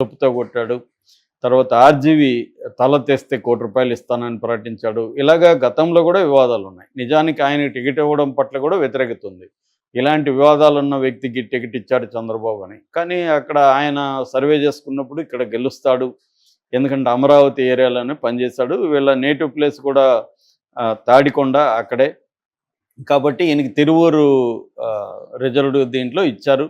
చెప్పుతో కొట్టాడు. తర్వాత ఆర్జీవి తల తెస్తే ₹1,00,00,000 ఇస్తానని ప్రకటించాడు. ఇలాగా గతంలో కూడా వివాదాలున్నాయి. నిజానికి ఆయనకి టికెట్ ఇవ్వడం పట్ల కూడా వ్యతిరేకత ఉంది. ఇలాంటి వివాదాలున్న వ్యక్తికి టికెట్ ఇచ్చాడు చంద్రబాబు అని. కానీ అక్కడ ఆయన సర్వే చేసుకున్నప్పుడు ఇక్కడ గెలుస్తాడు. ఎందుకంటే అమరావతి ఏరియాలోనే పనిచేశాడు. వీళ్ళ నేటివ్ ప్లేస్ కూడా తాడికొండ అక్కడే. కాబట్టి ఈయనకి తిరువూరు రిజర్వ్డ్ దీంట్లో ఇచ్చారు.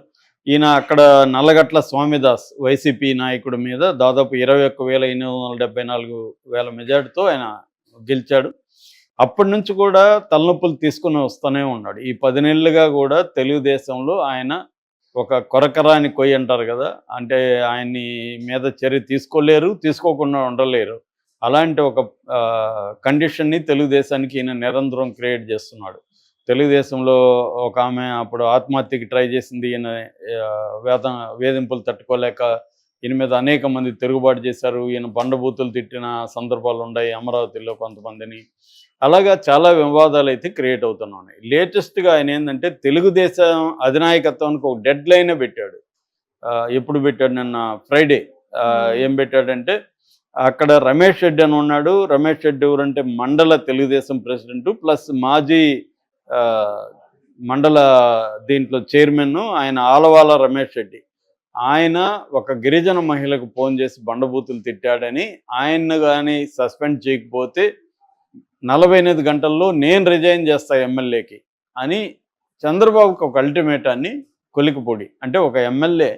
ఈయన అక్కడ నల్లగట్ల స్వామిదాస్ వైసీపీ నాయకుడి మీద దాదాపు 21,874 మెజార్టీతో ఆయన గెలిచాడు. అప్పటి నుంచి కూడా తలనొప్పులు తీసుకుని వస్తూనే ఉన్నాడు. ఈ 10 నెలలుగా కూడా తెలుగుదేశంలో ఆయన ఒక కొరకరాని కొయ్యి అంటారు కదా, అంటే ఆయన్ని మీద చర్య తీసుకోలేరు, తీసుకోకుండా ఉండలేరు. అలాంటి ఒక కండిషన్ని తెలుగుదేశానికి ఈయన నిరంతరం క్రియేట్ చేస్తున్నాడు. తెలుగుదేశంలో ఒక ఆమె అప్పుడు ఆత్మహత్యకి ట్రై చేసింది. ఈయన వేధింపులు తట్టుకోలేక ఈయన మీద అనేక మంది తిరుగుబాటు చేశారు. ఈయన బండబూతులు తిట్టిన సందర్భాలు ఉన్నాయి అమరావతిలో కొంతమందిని. అలాగా చాలా వివాదాలు అయితే క్రియేట్ అవుతున్నాయి. లేటెస్ట్గా ఆయన ఏంటంటే తెలుగుదేశం అధినాయకత్వానికి ఒక డెడ్ లైనే పెట్టాడు. ఎప్పుడు పెట్టాడు? నిన్న ఫ్రైడే. ఏం పెట్టాడంటే అక్కడ రమేష్ రెడ్డి అని ఉన్నాడు. రమేష్ రెడ్డి ఎవరంటే మండల తెలుగుదేశం ప్రెసిడెంటు ప్లస్ మాజీ మండల దీంట్లో చైర్మన్ ఆయన ఆలవాల రమేష్ రెడ్డి. ఆయన ఒక గిరిజన మహిళకు ఫోన్ చేసి బండబూతులు తిట్టాడని, ఆయన్ను కానీ సస్పెండ్ చేయకపోతే 48 గంటల్లో నేను రిజైన్ చేస్తా ఎమ్మెల్యేకి అని చంద్రబాబుకి ఒక అల్టిమేటాన్ని కొలికిపొడి అంటే ఒక ఎమ్మెల్యే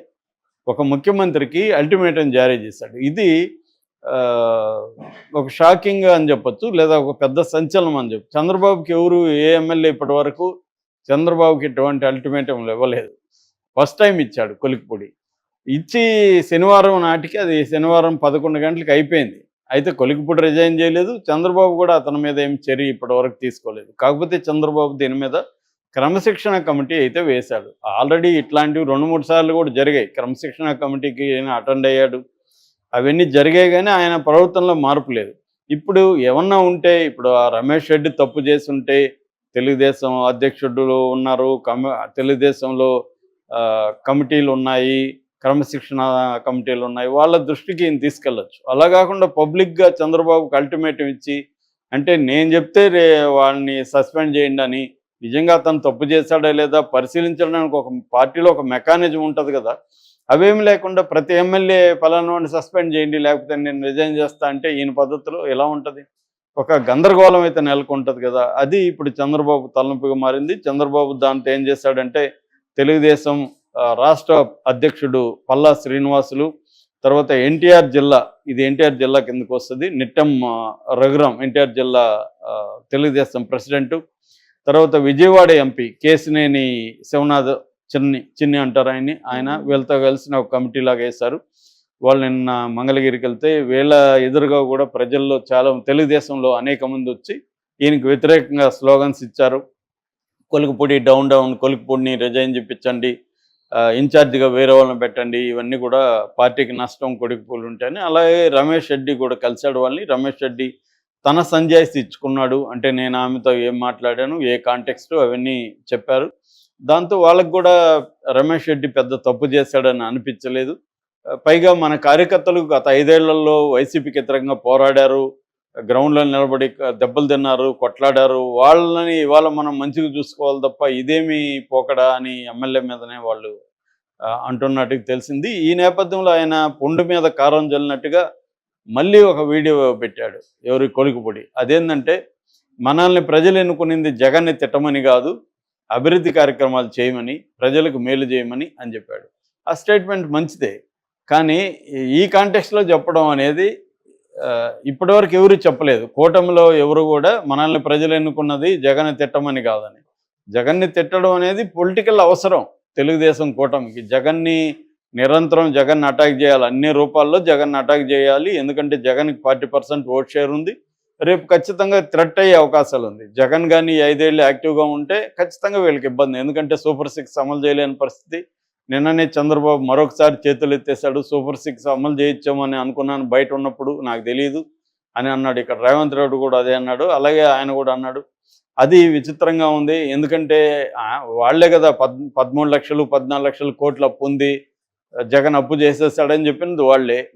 ఒక ముఖ్యమంత్రికి అల్టిమేటం జారీ చేశాడు. ఇది ఒక షాకింగ్ అని చెప్పొచ్చు, లేదా ఒక పెద్ద సంచలనం అని చెప్పు. చంద్రబాబుకి ఎవరు ఏ ఎమ్మెల్యే ఇప్పటి వరకు చంద్రబాబుకి ఎటువంటి అల్టిమేటంలు ఇవ్వలేదు. ఫస్ట్ టైం ఇచ్చాడు కొలికిపొడి. ఇచ్చి శనివారం నాటికి అది శనివారం 11 గంటలకు అయిపోయింది. అయితే కొలికిపొడి రిజైన్ చేయలేదు. చంద్రబాబు కూడా అతని మీద ఏం చర్య ఇప్పటి వరకు తీసుకోలేదు. కాకపోతే చంద్రబాబు దీని మీద క్రమశిక్షణ కమిటీ అయితే వేశాడు. ఆల్రెడీ ఇట్లాంటివి 2-3 సార్లు కూడా జరిగాయి. క్రమశిక్షణ కమిటీకి అటెండ్ అయ్యాడు. అవన్నీ జరిగాయి కానీ ఆయన ప్రవర్తనలో మార్పు లేదు. ఇప్పుడు ఏమన్నా ఉంటే, ఇప్పుడు ఆ రమేష్ రెడ్డి తప్పు చేసి ఉంటే తెలుగుదేశం అధ్యక్షుడు ఉన్నారు, తెలుగుదేశంలో కమిటీలు ఉన్నాయి, క్రమశిక్షణ కమిటీలు ఉన్నాయి, వాళ్ళ దృష్టికి ఈయన తీసుకెళ్ళచ్చు. అలా కాకుండా పబ్లిక్గా చంద్రబాబుకి అల్టిమేటం ఇచ్చి, అంటే నేను చెప్తే వాళ్ళని సస్పెండ్ చేయండి అని, నిజంగా అతను తప్పు చేశాడా లేదా పరిశీలించడానికి ఒక పార్టీలో ఒక మెకానిజం ఉంటుంది కదా, అవేమి లేకుండా ప్రతి ఎమ్మెల్యే ఫలానాని సస్పెండ్ చేయండి లేకపోతే నేను రిజైన్ చేస్తా అంటే ఈయన పద్ధతిలో ఎలా ఉంటుంది? ఒక గందరగోళం అయితే నెలకొంటుంది కదా. అది ఇప్పుడు చంద్రబాబు తలనొప్పిగా మారింది. చంద్రబాబు దాంతో ఏం చేశాడంటే తెలుగుదేశం రాష్ట్ర అధ్యక్షుడు పల్లా శ్రీనివాసులు, తర్వాత ఎన్టీఆర్ జిల్లా, ఇది ఎన్టీఆర్ జిల్లా కిందకు వస్తుంది, నిట్టం రఘురాం ఎన్టీఆర్ జిల్లా తెలుగుదేశం ప్రెసిడెంటు, తర్వాత విజయవాడ ఎంపీ కేసినేని శివనాథ్ చిన్ని అంటారు ఆయన్ని, ఆయన వీళ్ళతో కలిసిన ఒక కమిటీ లాగా వేశారు. వాళ్ళు నిన్న మంగళగిరికి వెళ్తే వీళ్ళ ఎదురుగా కూడా ప్రజల్లో చాలా తెలుగుదేశంలో అనేక మంది వచ్చి ఈయనకి వ్యతిరేకంగా స్లోగన్స్ ఇచ్చారు. కొలికిపొడి డౌన్ డౌన్, కొలికిపొడిని రిజైన్ చేయించండి, ఇన్ఛార్జిగా వేరే వాళ్ళని పెట్టండి, ఇవన్నీ కూడా పార్టీకి నష్టం, కొడుకుపూలు ఉంటాయని. అలాగే రమేష్ రెడ్డి కూడా కలిశాడు వాళ్ళని. రమేష్ రెడ్డి తన సంజాయిషి ఇచ్చుకున్నాడు. అంటే నేను ఆమెతో ఏం మాట్లాడాను, ఏ కాంటెక్స్ట్ అవన్నీ చెప్పారు. దాంతో వాళ్ళకు కూడా రమేష్ రెడ్డి పెద్ద తప్పు చేశాడని అనిపించలేదు. పైగా మన కార్యకర్తలు గత 5 ఏళ్లలో వైసీపీకి వ్యతిరేకంగా పోరాడారు, గ్రౌండ్లో నిలబడి దెబ్బలు తిన్నారు, కొట్లాడారు. వాళ్ళని ఇవాళ మనం మంచిగా చూసుకోవాలి తప్ప ఇదేమి పోకడా అని ఎమ్మెల్యే మీదనే వాళ్ళు అంటున్నట్టుగా తెలిసింది. ఈ నేపథ్యంలో ఆయన పుండు మీద కారం జల్లినట్టుగా మళ్ళీ ఒక వీడియో పెట్టాడు. ఎవరి కొలికిపొడి. అదేంటంటే మనల్ని ప్రజలు ఎన్నుకునింది జగన్ని తిట్టమని కాదు, అభివృద్ధి కార్యక్రమాలు చేయమని, ప్రజలకు మేలు చేయమని అని చెప్పాడు. ఆ స్టేట్మెంట్ మంచిదే, కానీ ఈ కాంటెక్స్లో చెప్పడం అనేది ఇప్పటివరకు ఎవరు చెప్పలేదు. కూటమిలో ఎవరు కూడా మనల్ని ప్రజలు ఎన్నుకున్నది జగన్ని తిట్టమని కాదని. జగన్ని తిట్టడం అనేది పొలిటికల్ అవసరం తెలుగుదేశం కూటమికి. జగన్ని నిరంతరం జగన్ అటాక్ చేయాలి, అన్ని రూపాల్లో జగన్ అటాక్ చేయాలి. ఎందుకంటే జగన్కి 40% ఓట్ షేర్ ఉంది. రేపు ఖచ్చితంగా థ్రెట్ అయ్యే అవకాశాలు ఉంది. జగన్ కానీ 5 ఏళ్ళు యాక్టివ్గా ఉంటే ఖచ్చితంగా వీళ్ళకి ఇబ్బంది. ఎందుకంటే సూపర్ 6 అమలు చేయలేని పరిస్థితి. నిన్ననే చంద్రబాబు మరొకసారి చేతులు ఎత్తేసాడు. సూపర్ 6 అమలు చేయించామని అనుకున్నాను బయట ఉన్నప్పుడు, నాకు తెలియదు అని అన్నాడు. ఇక్కడ రేవంత్ రెడ్డి కూడా అదే అన్నాడు. అలాగే ఆయన కూడా అన్నాడు. అది విచిత్రంగా ఉంది. ఎందుకంటే వాళ్లే కదా 13 లక్షలు 14 లక్షల కోట్ల అప్పు ఉంది, జగన్ అప్పు చేసేస్తాడని చెప్పింది వాళ్ళే.